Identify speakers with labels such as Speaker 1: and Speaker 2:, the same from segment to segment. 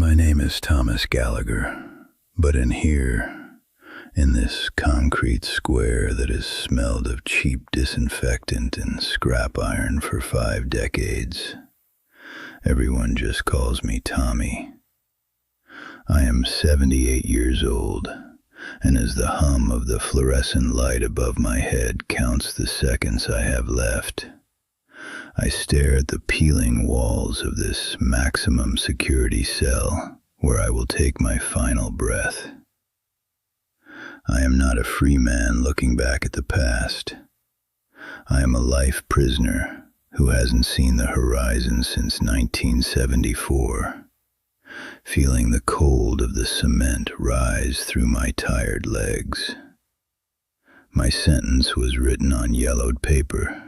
Speaker 1: My name is Thomas Gallagher, but in here, in this concrete square that has smelled of cheap disinfectant and scrap iron for 5 decades, everyone just calls me Tommy. I am 78 years old, and as the hum of the fluorescent light above my head counts the seconds I have left, I stare at the peeling walls of this maximum security cell where I will take my final breath. I am not a free man looking back at the past. I am a life prisoner who hasn't seen the horizon since 1974, feeling the cold of the cement rise through my tired legs. My sentence was written on yellowed paper,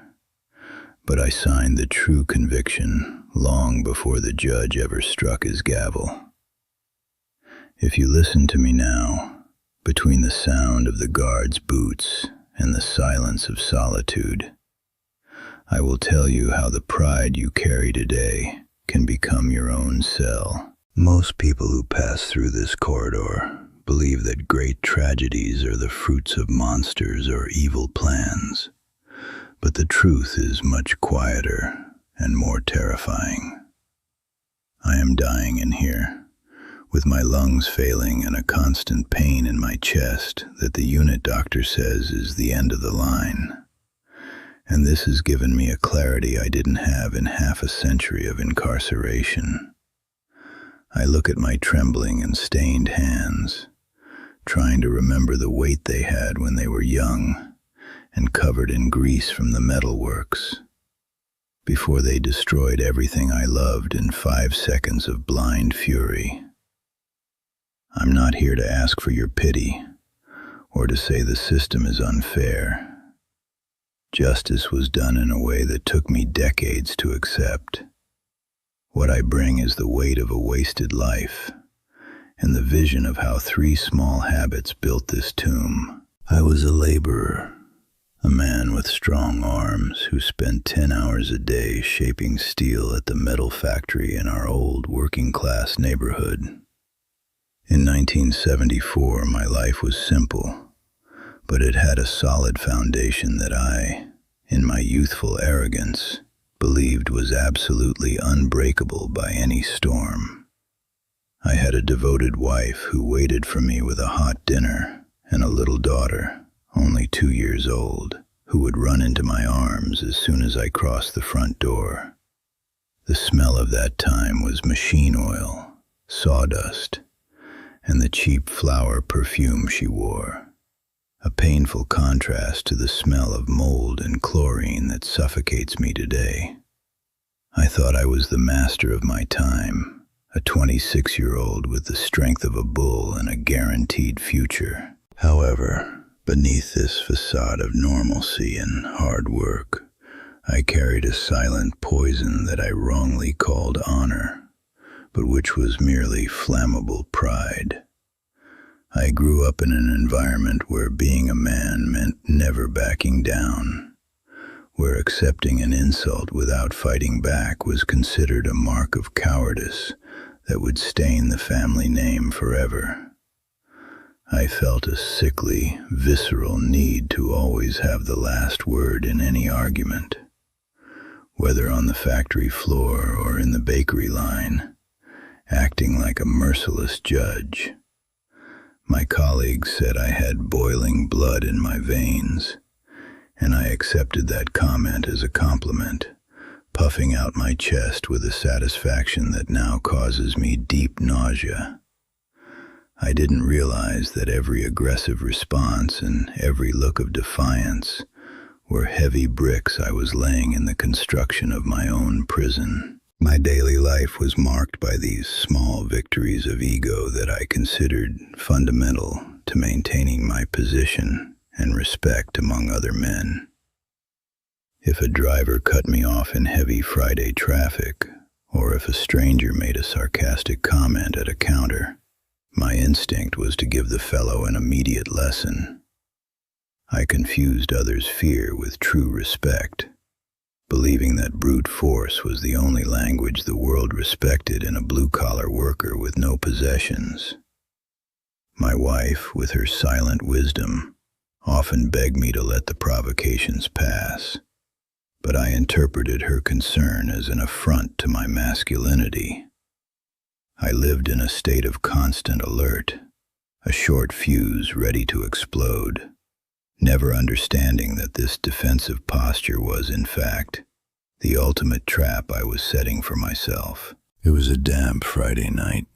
Speaker 1: but I signed the true conviction long before the judge ever struck his gavel. If you listen to me now, between the sound of the guard's boots and the silence of solitude, I will tell you how the pride you carry today can become your own cell. Most people who pass through this corridor believe that great tragedies are the fruits of monsters or evil plans. But the truth is much quieter and more terrifying. I am dying in here, with my lungs failing and a constant pain in my chest that the unit doctor says is the end of the line. And this has given me a clarity I didn't have in half a century of incarceration. I look at my trembling and stained hands, trying to remember the weight they had when they were young and covered in grease from the metalworks, before they destroyed everything I loved in 5 seconds of blind fury. I'm not here to ask for your pity, or to say the system is unfair. Justice was done in a way that took me decades to accept. What I bring is the weight of a wasted life, and the vision of how 3 small habits built this tomb. I was a laborer, a man with strong arms who spent 10 hours a day shaping steel at the metal factory in our old working-class neighborhood. In 1974, my life was simple, but it had a solid foundation that I, in my youthful arrogance, believed was absolutely unbreakable by any storm. I had a devoted wife who waited for me with a hot dinner and a little daughter, only 2 years old, who would run into my arms as soon as I crossed the front door. The smell of that time was machine oil, sawdust, and the cheap flower perfume she wore, a painful contrast to the smell of mold and chlorine that suffocates me today. I thought I was the master of my time, a 26-year-old with the strength of a bull and a guaranteed future. However, beneath this facade of normalcy and hard work, I carried a silent poison that I wrongly called honor, but which was merely flammable pride. I grew up in an environment where being a man meant never backing down, where accepting an insult without fighting back was considered a mark of cowardice that would stain the family name forever. I felt a sickly, visceral need to always have the last word in any argument, whether on the factory floor or in the bakery line, acting like a merciless judge. My colleagues said I had boiling blood in my veins, and I accepted that comment as a compliment, puffing out my chest with a satisfaction that now causes me deep nausea. I didn't realize that every aggressive response and every look of defiance were heavy bricks I was laying in the construction of my own prison. My daily life was marked by these small victories of ego that I considered fundamental to maintaining my position and respect among other men. If a driver cut me off in heavy Friday traffic, or if a stranger made a sarcastic comment at a counter, my instinct was to give the fellow an immediate lesson. I confused others' fear with true respect. believing that brute force was the only language the world respected in a blue-collar worker with no possessions. My wife, with her silent wisdom, often begged me to let the provocations pass, but I interpreted her concern as an affront to my masculinity. I lived in a state of constant alert, a short fuse ready to explode, never understanding that this defensive posture was, in fact, the ultimate trap I was setting for myself. It was a damp Friday night,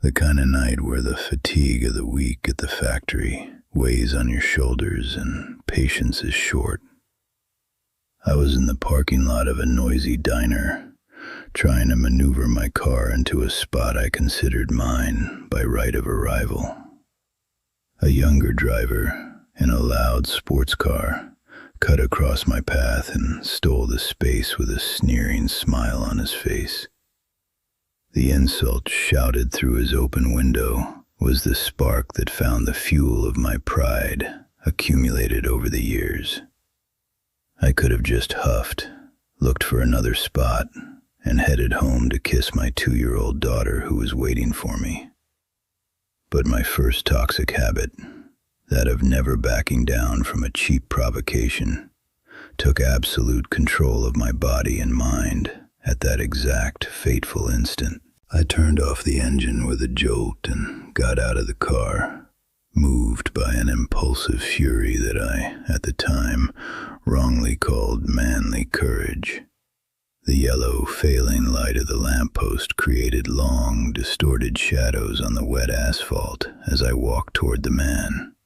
Speaker 1: the kind of night where the fatigue of the week at the factory weighs on your shoulders and patience is short. I was in the parking lot of a noisy diner, trying to maneuver my car into a spot I considered mine by right of arrival. A younger driver, in a loud sports car, cut across my path and stole the space with a sneering smile on his face. The insult shouted through his open window was the spark that found the fuel of my pride accumulated over the years. I could have just huffed, looked for another spot, and headed home to kiss my 2-year-old daughter who was waiting for me. But my first toxic habit, that of never backing down from a cheap provocation, took absolute control of my body and mind at that exact fateful instant. I turned off the engine with a jolt and got out of the car, moved by an impulsive fury that I, at the time, wrongly called manly courage. The yellow, failing light of the lamppost created long, distorted shadows on the wet asphalt as I walked toward the man.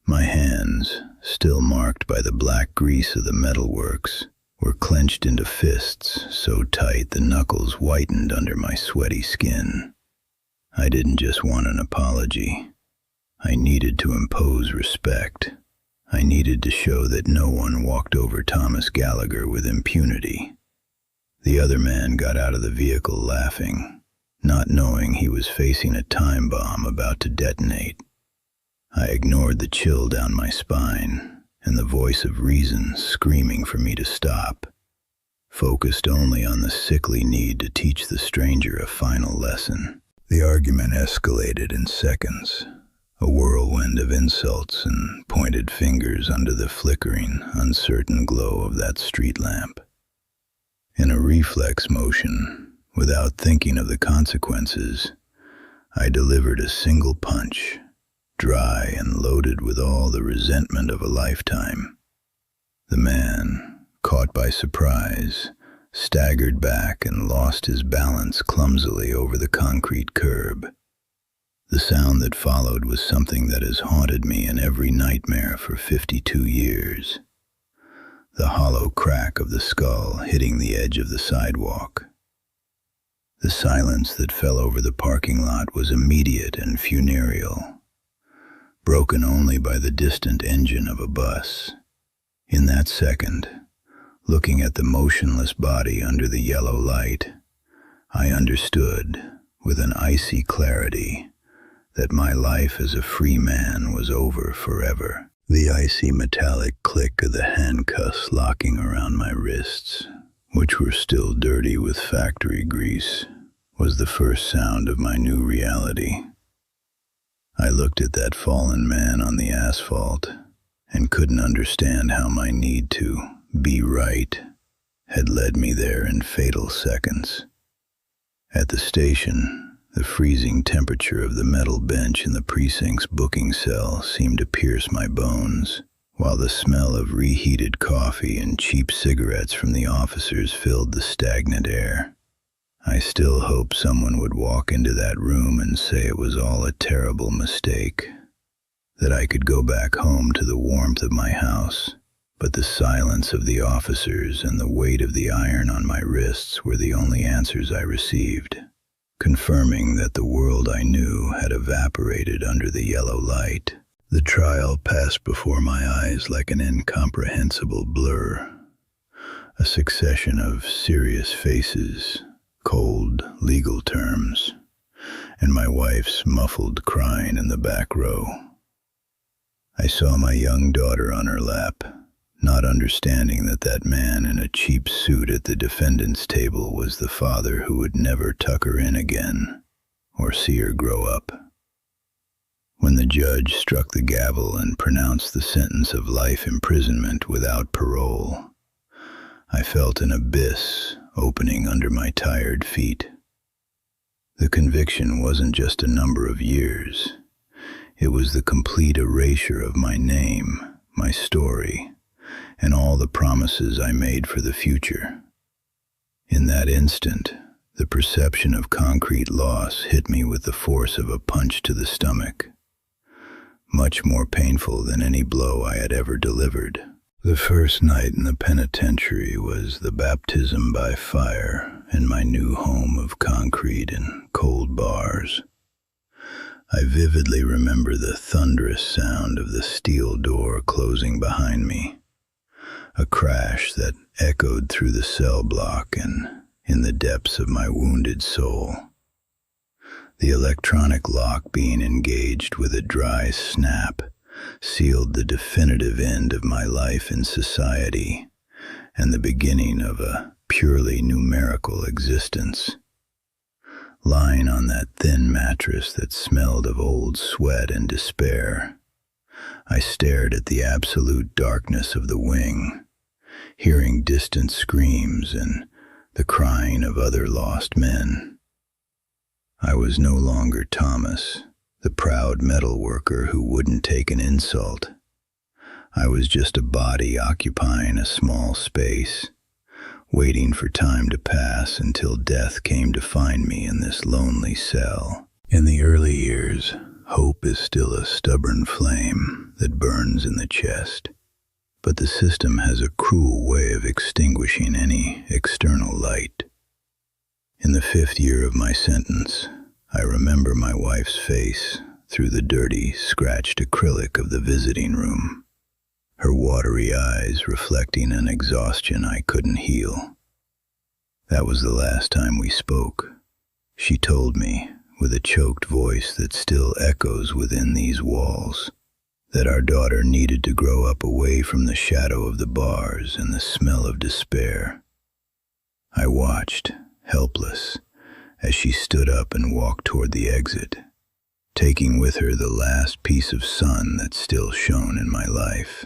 Speaker 1: My hands, still marked by the black grease of the metalworks, were clenched into fists so tight the knuckles whitened under my sweaty skin. I didn't just want an apology. I needed to impose respect. I needed to show that no one walked over Thomas Gallagher with impunity. The other man got out of the vehicle laughing, not knowing he was facing a time bomb about to detonate. I ignored the chill down my spine and the voice of reason screaming for me to stop, focused only on the sickly need to teach the stranger a final lesson. The argument escalated in seconds, a whirlwind of insults and pointed fingers under the flickering, uncertain glow of that street lamp. In a reflex motion, without thinking of the consequences, I delivered a single punch, dry and loaded with all the resentment of a lifetime. The man, caught by surprise, staggered back and lost his balance clumsily over the concrete curb. The sound that followed was something that has haunted me in every nightmare for 52 years. The hollow crack of the skull hitting the edge of the sidewalk. The silence that fell over the parking lot was immediate and funereal, broken only by the distant engine of a bus. In that second, looking at the motionless body under the yellow light, I understood, with an icy clarity, that my life as a free man was over forever. The icy metallic click of the handcuffs locking around my wrists, which were still dirty with factory grease, was the first sound of my new reality. I looked at that fallen man on the asphalt and couldn't understand how my need to be right had led me there in fatal seconds. At the station, the freezing temperature of the metal bench in the precinct's booking cell seemed to pierce my bones, while the smell of reheated coffee and cheap cigarettes from the officers filled the stagnant air. I still hoped someone would walk into that room and say it was all a terrible mistake, that I could go back home to the warmth of my house, but the silence of the officers and the weight of the iron on my wrists were the only answers I received, confirming that the world I knew had evaporated under the yellow light. The trial passed before my eyes like an incomprehensible blur, a succession of serious faces, cold legal terms, and my wife's muffled crying in the back row. I saw my young daughter on her lap, not understanding that that man in a cheap suit at the defendant's table was the father who would never tuck her in again or see her grow up. When the judge struck the gavel and pronounced the sentence of life imprisonment without parole, I felt an abyss opening under my tired feet. The conviction wasn't just a number of years. It was the complete erasure of my name, my story, and all the promises I made for the future. In that instant, the perception of concrete loss hit me with the force of a punch to the stomach, much more painful than any blow I had ever delivered. The first night in the penitentiary was the baptism by fire in my new home of concrete and cold bars. I vividly remember the thunderous sound of the steel door closing behind me, a crash that echoed through the cell block and in the depths of my wounded soul. The electronic lock being engaged with a dry snap sealed the definitive end of my life in society and the beginning of a purely numerical existence. Lying on that thin mattress that smelled of old sweat and despair, I stared at the absolute darkness of the wing, hearing distant screams and the crying of other lost men. I was no longer Thomas, the proud metal worker who wouldn't take an insult. I was just a body occupying a small space, waiting for time to pass until death came to find me in this lonely cell. In the early years, hope is still a stubborn flame that burns in the chest, but the system has a cruel way of extinguishing any external light. In the 5th year of my sentence, I remember my wife's face through the dirty, scratched acrylic of the visiting room, her watery eyes reflecting an exhaustion I couldn't heal. That was the last time we spoke. She told me, with a choked voice that still echoes within these walls, that our daughter needed to grow up away from the shadow of the bars and the smell of despair. I watched, helpless, as she stood up and walked toward the exit, taking with her the last piece of sun that still shone in my life.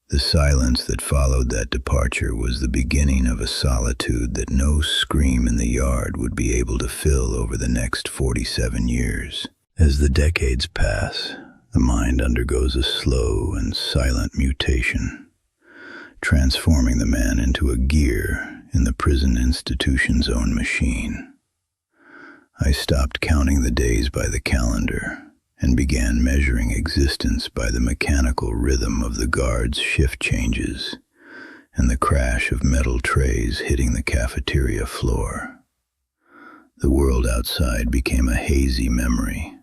Speaker 1: The silence that followed that departure was the beginning of a solitude that no scream in the yard would be able to fill over the next 47 years. As the decades pass, the mind undergoes a slow and silent mutation, transforming the man into a gear in the prison institution's own machine. I stopped counting the days by the calendar and began measuring existence by the mechanical rhythm of the guards' shift changes and the crash of metal trays hitting the cafeteria floor. The world outside became a hazy memory,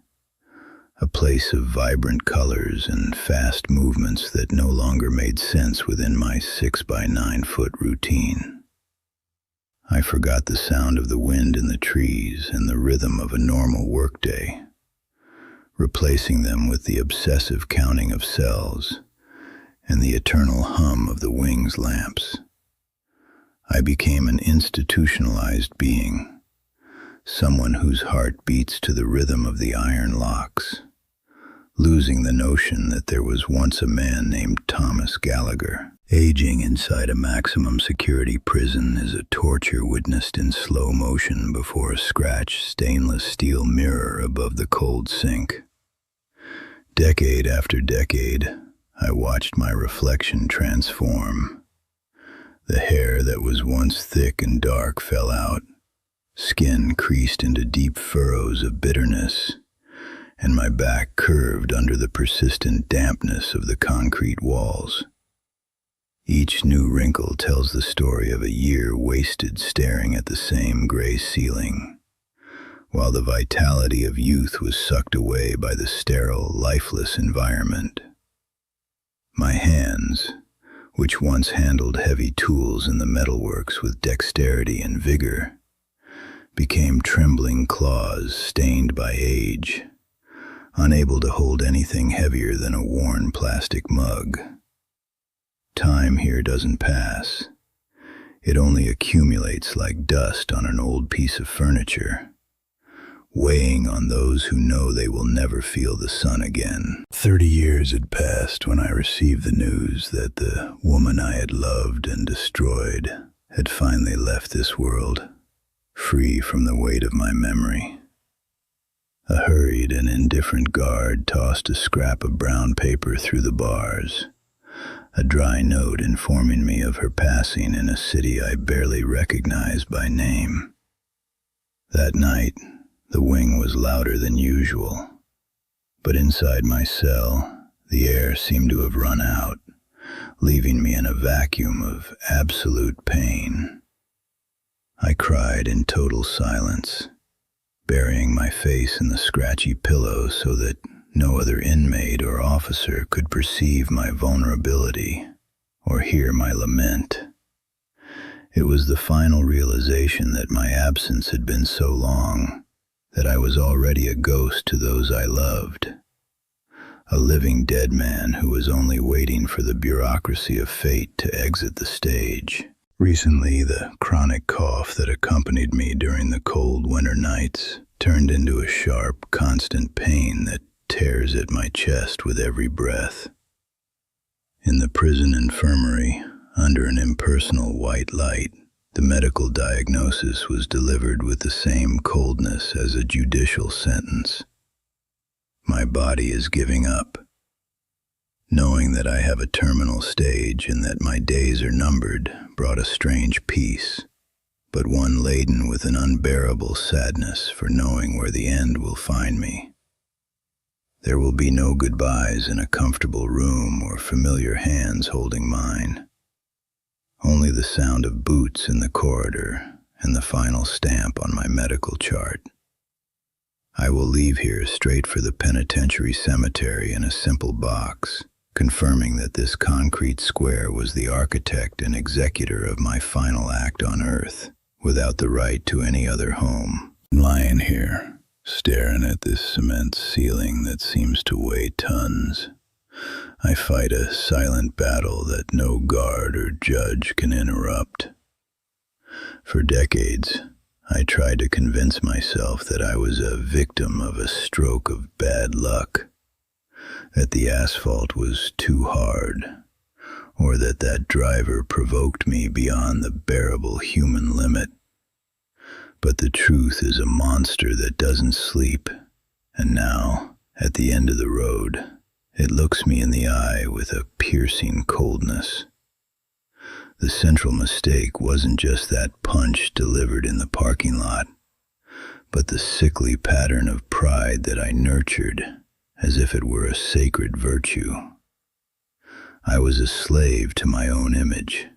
Speaker 1: a place of vibrant colors and fast movements that no longer made sense within my 6-by-9-foot routine. I forgot the sound of the wind in the trees and the rhythm of a normal workday, replacing them with the obsessive counting of cells and the eternal hum of the wing's lamps. I became an institutionalized being, someone whose heart beats to the rhythm of the iron locks, losing the notion that there was once a man named Thomas Gallagher. Aging inside a maximum security prison is a torture witnessed in slow motion before a scratched stainless steel mirror above the cold sink. Decade after decade, I watched my reflection transform. The hair that was once thick and dark fell out, skin creased into deep furrows of bitterness, and my back curved under the persistent dampness of the concrete walls. Each new wrinkle tells the story of a year wasted staring at the same gray ceiling, while the vitality of youth was sucked away by the sterile, lifeless environment. My hands, which once handled heavy tools in the metalworks with dexterity and vigor, became trembling claws stained by age, unable to hold anything heavier than a worn plastic mug. Time here doesn't pass. It only accumulates like dust on an old piece of furniture, weighing on those who know they will never feel the sun again. 30 years had passed when I received the news that the woman I had loved and destroyed had finally left this world, free from the weight of my memory. A hurried and indifferent guard tossed a scrap of brown paper through the bars, a dry note informing me of her passing in a city I barely recognized by name. That night, the wing was louder than usual, but inside my cell, the air seemed to have run out, leaving me in a vacuum of absolute pain. I cried in total silence, burying my face in the scratchy pillow so that no other inmate or officer could perceive my vulnerability or hear my lament. It was the final realization that my absence had been so long that I was already a ghost to those I loved, a living dead man who was only waiting for the bureaucracy of fate to exit the stage. Recently, the chronic cough that accompanied me during the cold winter nights turned into a sharp, constant pain that tears at my chest with every breath. In the prison infirmary, under an impersonal white light, the medical diagnosis was delivered with the same coldness as a judicial sentence. My body is giving up. Knowing that I have a terminal stage and that my days are numbered brought a strange peace, but one laden with an unbearable sadness for knowing where the end will find me. There will be no goodbyes in a comfortable room or familiar hands holding mine. Only the sound of boots in the corridor and the final stamp on my medical chart. I will leave here straight for the penitentiary cemetery in a simple box, confirming that this concrete square was the architect and executor of my final act on earth, without the right to any other home. I'm lying here, staring at this cement ceiling that seems to weigh tons. I fight a silent battle that no guard or judge can interrupt. For decades, I tried to convince myself that I was a victim of a stroke of bad luck, that the asphalt was too hard, or that driver provoked me beyond the bearable human limit. But the truth is a monster that doesn't sleep, and now, at the end of the road, it looks me in the eye with a piercing coldness. The central mistake wasn't just that punch delivered in the parking lot, but the sickly pattern of pride that I nurtured as if it were a sacred virtue. I was a slave to my own image,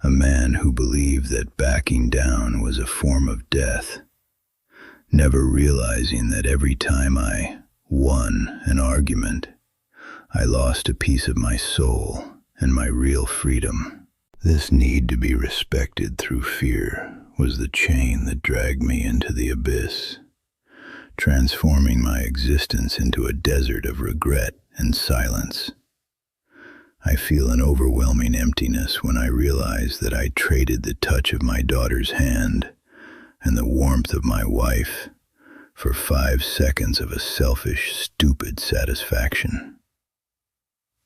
Speaker 1: a man who believed that backing down was a form of death, never realizing that every time I won an argument, I lost a piece of my soul and my real freedom. This need to be respected through fear was the chain that dragged me into the abyss, transforming my existence into a desert of regret and silence. I feel an overwhelming emptiness when I realize that I traded the touch of my daughter's hand and the warmth of my wife for 5 seconds of a selfish, stupid satisfaction.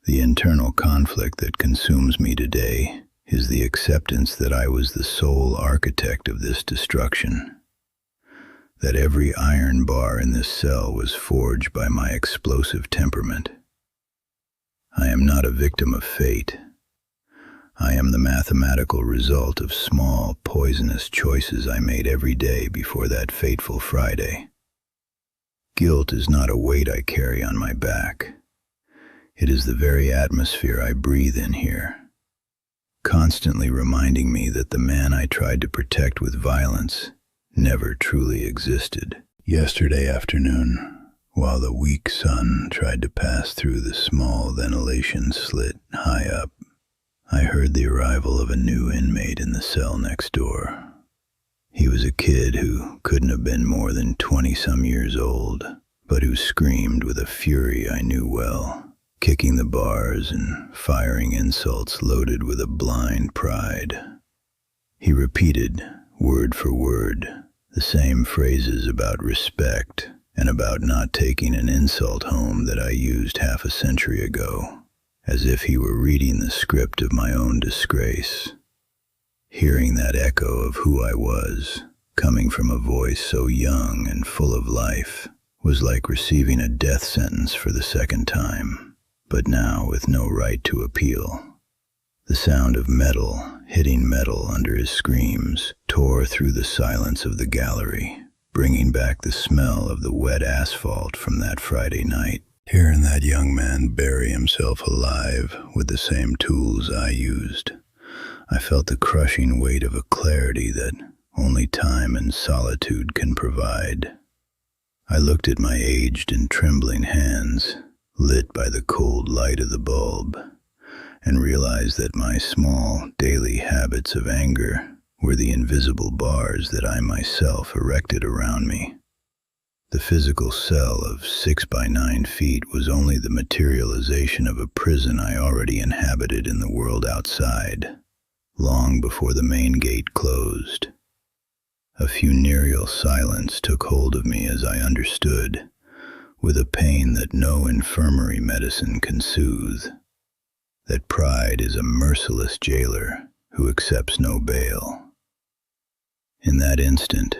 Speaker 1: The internal conflict that consumes me today is the acceptance that I was the sole architect of this destruction, that every iron bar in this cell was forged by my explosive temperament. I am not a victim of fate. I am the mathematical result of small, poisonous choices I made every day before that fateful Friday. Guilt is not a weight I carry on my back. It is the very atmosphere I breathe in here, constantly reminding me that the man I tried to protect with violence never truly existed. Yesterday afternoon, while the weak sun tried to pass through the small ventilation slit high up, I heard the arrival of a new inmate in the cell next door. He was a kid who couldn't have been more than 20-some years old, but who screamed with a fury I knew well. kicking the bars and firing insults loaded with a blind pride. He repeated, word for word, the same phrases about respect and about not taking an insult home that I used half a century ago, as if he were reading the script of my own disgrace. Hearing that echo of who I was, coming from a voice so young and full of life, was like receiving a death sentence for the second time, but now with no right to appeal. The sound of metal hitting metal under his screams tore through the silence of the gallery, bringing back the smell of the wet asphalt from that Friday night. Hearing that young man bury himself alive with the same tools I used, I felt the crushing weight of a clarity that only time and solitude can provide. I looked at my aged and trembling hands, lit by the cold light of the bulb, and realized that my small, daily habits of anger were the invisible bars that I myself erected around me. The physical cell of 6 by 9 feet was only the materialization of a prison I already inhabited in the world outside, long before the main gate closed. A funereal silence took hold of me as I understood, with a pain that no infirmary medicine can soothe, that pride is a merciless jailer who accepts no bail. In that instant,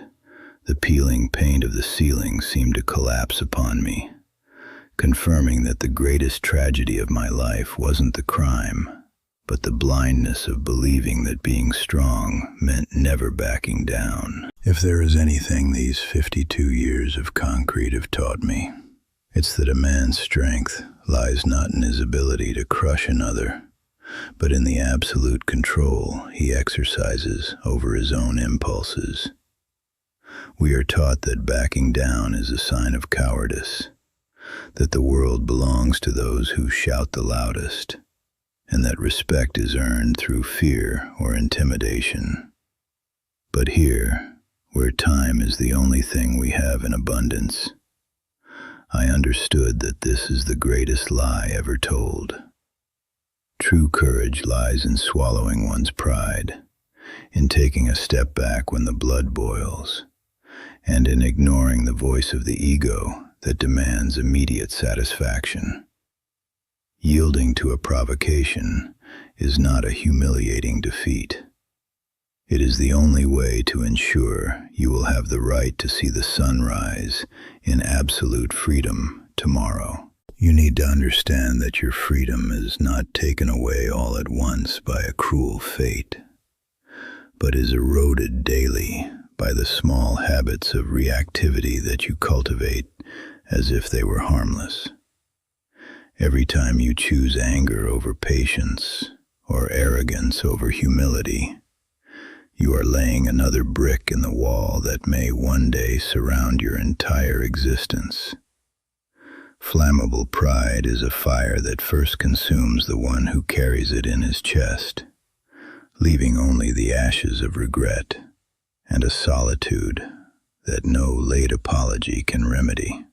Speaker 1: the peeling paint of the ceiling seemed to collapse upon me, confirming that the greatest tragedy of my life wasn't the crime, but the blindness of believing that being strong meant never backing down. If there is anything these 52 years of concrete have taught me, it's that a man's strength lies not in his ability to crush another, but in the absolute control he exercises over his own impulses. We are taught that backing down is a sign of cowardice, that the world belongs to those who shout the loudest, and that respect is earned through fear or intimidation. But here, where time is the only thing we have in abundance, I understood that this is the greatest lie ever told. True courage lies in swallowing one's pride, in taking a step back when the blood boils, and in ignoring the voice of the ego that demands immediate satisfaction. Yielding to a provocation is not a humiliating defeat. It is the only way to ensure you will have the right to see the sun rise in absolute freedom tomorrow. You need to understand that your freedom is not taken away all at once by a cruel fate, but is eroded daily by the small habits of reactivity that you cultivate as if they were harmless. Every time you choose anger over patience or arrogance over humility, you are laying another brick in the wall that may one day surround your entire existence. Flammable pride is a fire that first consumes the one who carries it in his chest, leaving only the ashes of regret and a solitude that no late apology can remedy.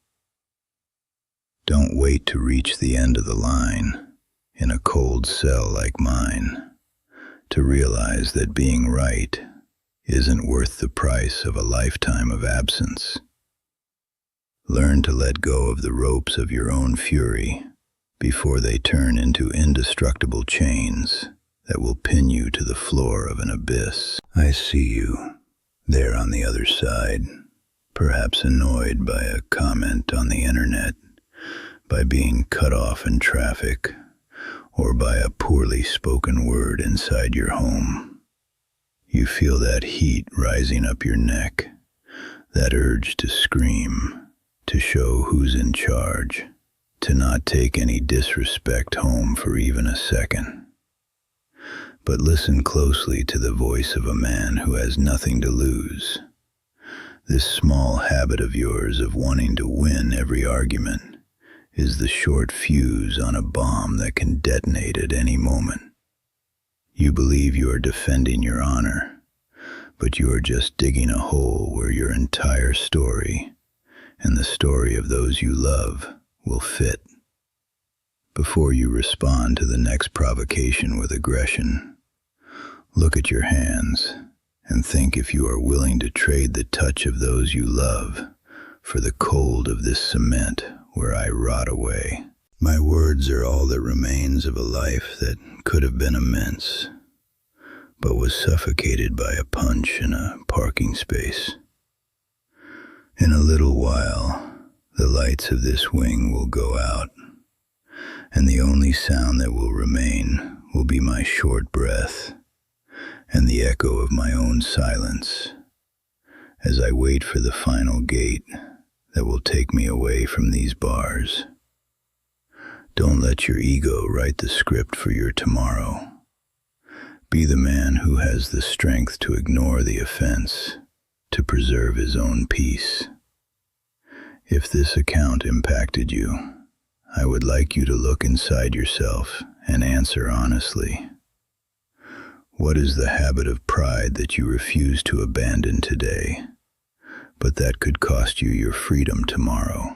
Speaker 1: Don't wait to reach the end of the line in a cold cell like mine to realize that being right isn't worth the price of a lifetime of absence. Learn to let go of the ropes of your own fury before they turn into indestructible chains that will pin you to the floor of an abyss. I see you, there on the other side, perhaps annoyed by a comment on the internet, by being cut off in traffic, or by a poorly spoken word inside your home. You feel that heat rising up your neck, that urge to scream, to show who's in charge, to not take any disrespect home for even a second. But listen closely to the voice of a man who has nothing to lose. This small habit of yours of wanting to win every argument is the short fuse on a bomb that can detonate at any moment. You believe you are defending your honor, but you are just digging a hole where your entire story and the story of those you love will fit. Before you respond to the next provocation with aggression, look at your hands and think if you are willing to trade the touch of those you love for the cold of this cement where I rot away. My words are all that remains of a life that could have been immense, but was suffocated by a punch in a parking space. In a little while, the lights of this wing will go out, and the only sound that will remain will be my short breath and the echo of my own silence as I wait for the final gate that will take me away from these bars. Don't let your ego write the script for your tomorrow. Be the man who has the strength to ignore the offense, to preserve his own peace. If this account impacted you, I would like you to look inside yourself and answer honestly. What is the habit of pride that you refuse to abandon today, but that could cost you your freedom tomorrow?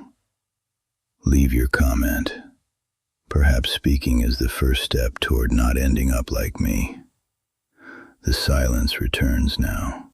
Speaker 1: Leave your comment. Perhaps speaking is the first step toward not ending up like me. The silence returns now.